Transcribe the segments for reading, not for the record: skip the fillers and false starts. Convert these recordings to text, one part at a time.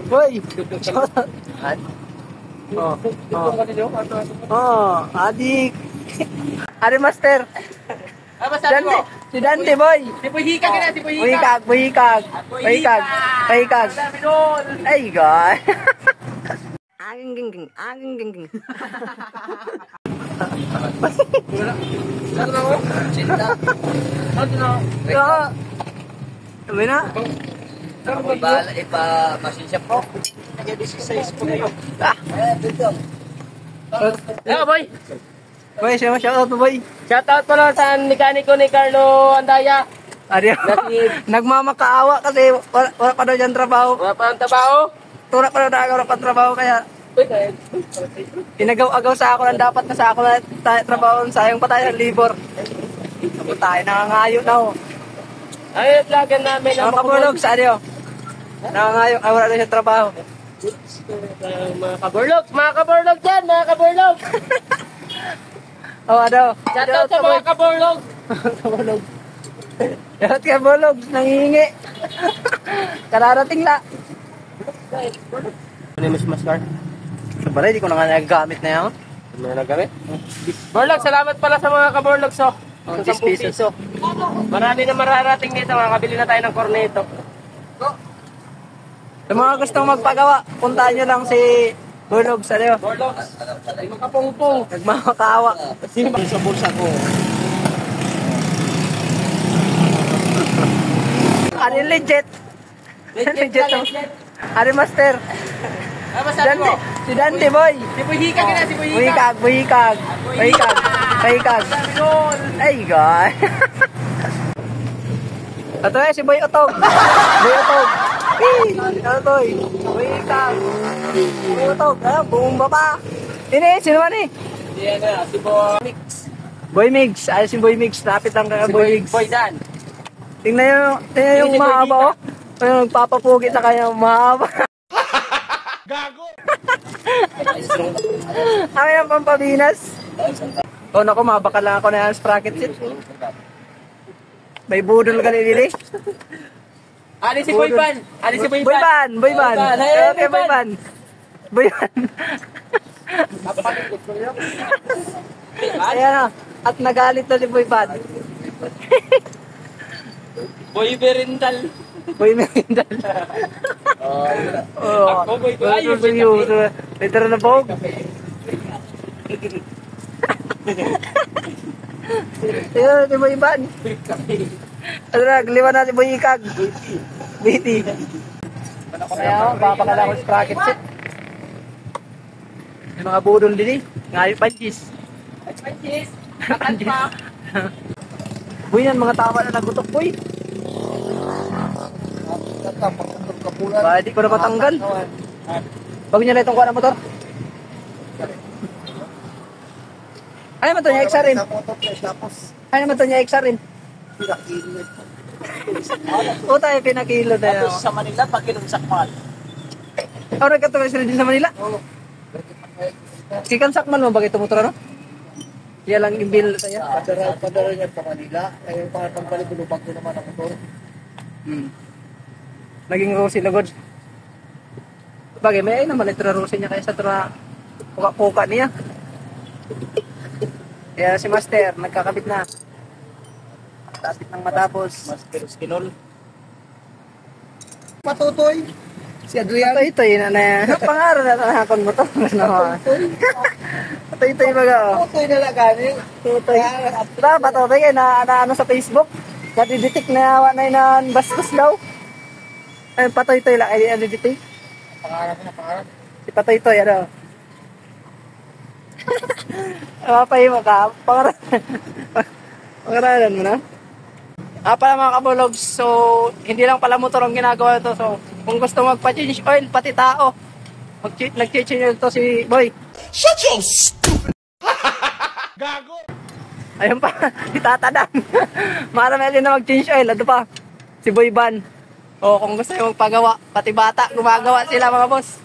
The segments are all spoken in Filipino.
Boy! Adik! Ari Master! Dante, si Dante, boy! Si Buhikag na, si Buhikag! Ay, God! Aging. Ano na ako? Sinta. Ano na ako? Sabi na? Ipa-masinsya po. Nag-16 po kayo. Dito. Boy. Boy, shoutout mo, boy. Shoutout po lang sa mekaniko ni Carlo Andaya. Ari, nagmamakaawa kasi wala pa daw dyan trabaho. Wala pa ang trabaho. Wala pa daw nakagawa pa trabaho kaya inagaw-agaw sa ako lang dapat na sa ako na trabaho. Sayang pa tayo ng libor. Ako tayo nangangayo na ho. Ay, vlogan namin. Mga kabulog, saan yun? Nangangayo, wala na siya trabaho. Mga kaburlog dyan, mga kaburlog. Ano? Shoutout sa mga kaburlog. Kabulog. Shoutout kabulog, nangihingi. Kararating la. Ano yung mascar? Sabara, hindi ko na nga nagagamit na yan. Ano na nagamit? Burlog, salamat pala sa mga kaburlog. So, 10 pesos. Marami na mararating dito. Makakabili na tayo ng corneto. Sa mga gustong magpagawa, puntahan nyo lang si Burlog, sa'yo. Burlog, makapungpong. Nagmamakaawa. Sino sa bulsa ko? Ari legit. Legit to. Ari Master. Ano masabi mo? Si Dante, boy. Si Buhikag na, si Buhikag. Buhikag. Ay, God. Ito si Boy Otog. Ano to eh? Buhikag. Boy Otog. Bumba pa. Ini, sino man eh? Si Boy Mix. Boy Mix. Ay, si Boy Mix. Lapit lang kay Boy Mix. Boy Dan. Tingnan yung mahaba, oh. Yung nagpapapugi sa kanya mahaba. Gago! Ay, ang pampabinas. Oh, naku, mabaka lang ako na yan sprocket seat. May budol ka nilili. Ali si Boy Ban. Boy Ban. Okay, Boy Ban. Ayan na. At nagalit na si Boy Ban. Boy Berindal. Boy Merindal. Ako, Boy Bayo. Later na po. Ayan, si Boy Ban. Ano na, liwan na si Boy Ikag. BT. Ayan, babakala ko sa sprocket seat. May mga budol din eh. Ngayon panchis. Panchis. Kakan pa. Boy, yan mga tama na nagutok, boy. Ba, di ko na matanggal. Bago niya na itong kuha ng motor. Ano naman ito niya, XR rin? Ano naman ito niya, XR rin? O tayo, pinakilo na yun. Sa Manila, pagkilong sakmal. O, nagkatuloy sila din sa Manila? Sikan sakman mo, bakit motor ano? Yan lang yung bill sa'yo. Padara niya sa Manila. Kaya yung parang balik, bulubag ko naman ang motor. Naging Rosie na god. Bagay, may ay naman itra Rosie niya kaya sa tura puka-puka niya. Kaya si Master, nagkakabit na. Tapit nang matapos. Master Skinol. Matutoy. Si Adrian. Ito yun na pangaral na nakakon mo to. Ito baga oh. Tutoy na lang ganin. Tutoy. Ito ba to? Bagay na ano sa Facebook. Nadi-detect na awa na yun bastos daw. Ay, patoy-toy lang. Ay, detect. Pangarap na pangarap. Si patoy-toy, ano? Mapahin mo ka. Pangaralan mo na. Pala mga kabulogs, so hindi lang pala motor ang ginagawa ito. So kung gusto magpa-change oil, pati tao, nag-change oil to si Boy. Shut your stupid gago! Ayun pa, itatadang. Marami na mag-change oil. Ano pa? Si Boy Ban. O kung gusto nyo magpagawa, pati bata, gumagawa sila mga boss.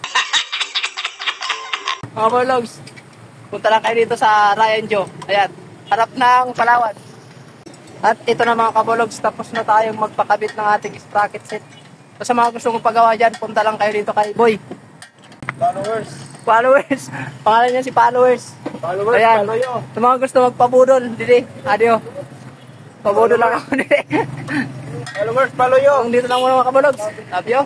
Mga kabulogs, punta lang kayo dito sa Ryan Joe. Ayan, harap ng Palawan. At ito na mga kabulogs, tapos na tayong magpakabit ng ating sprocket set. So, sa mga gusto mong pagawa dyan, punta lang kayo dito kay Boy. Followers. Followers. Pangalan niya si Followers. Followers, Ayan. follow nyo. Sa mga gusto magpabudol, dili. Adio. Pabudol lang ako dili. Followers, follow nyo. Kung dito lang muna mga kabulogs. Love you.